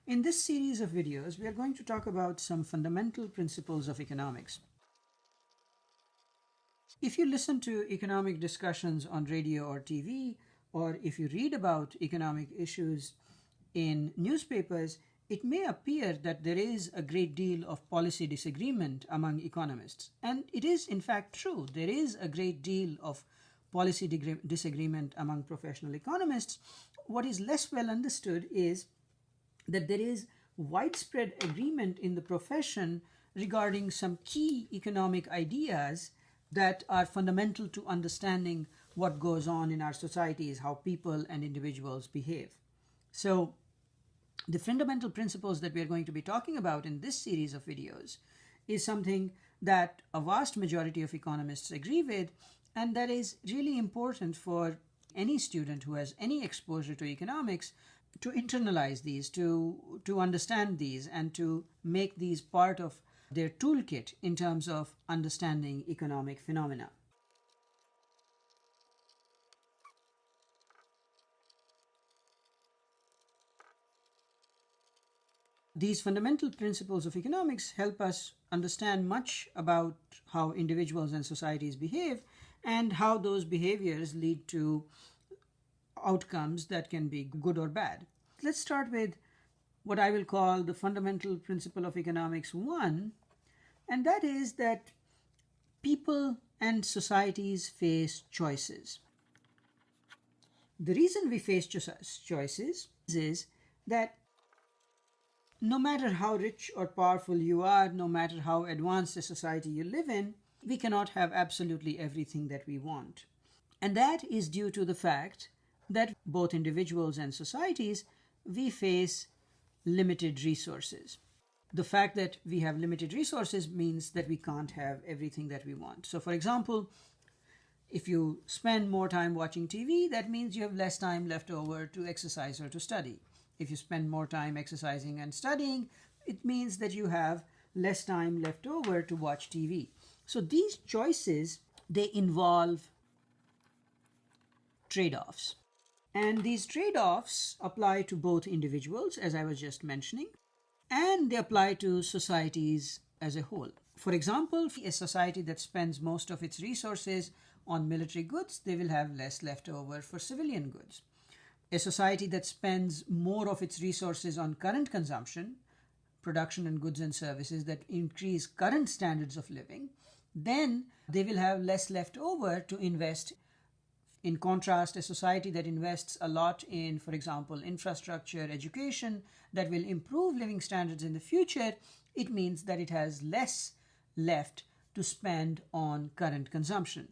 In this series of videos, we are going to talk about some fundamental principles of economics. If you listen to economic discussions on radio or TV, or if you read about economic issues in newspapers, it may appear that there is a great deal of policy disagreement among economists. And it is, in fact, true. There is a great deal of policy disagreement among professional economists. What is less well understood is that there is widespread agreement in the profession regarding some key economic ideas that are fundamental to understanding what goes on in our societies, how people and individuals behave. So, the fundamental principles that we are going to be talking about in this series of videos is something that a vast majority of economists agree with, and that is really important for any student who has any exposure to economics to internalize these, to understand these, and to make these part of their toolkit in terms of understanding economic phenomena. These fundamental principles of economics help us understand much about how individuals and societies behave and how those behaviors lead to outcomes that can be good or bad. Let's start with what I will call the fundamental principle of economics 1, and that is that people and societies face choices. The reason we face choices is that no matter how rich or powerful you are, no matter how advanced a society you live in, we cannot have absolutely everything that we want. And that is due to the fact that both individuals and societies, we face limited resources. The fact that we have limited resources means that we can't have everything that we want. So, for example, if you spend more time watching TV, that means you have less time left over to exercise or to study. If you spend more time exercising and studying, it means that you have less time left over to watch TV. So these choices, they involve trade-offs. And these trade-offs apply to both individuals, as I was just mentioning, and they apply to societies as a whole. For example, a society that spends most of its resources on military goods, they will have less left over for civilian goods. A society that spends more of its resources on current consumption, production and goods and services that increase current standards of living, then they will have less left over to invest. In contrast, a society that invests a lot in, for example, infrastructure, education, that will improve living standards in the future, it means that it has less left to spend on current consumption.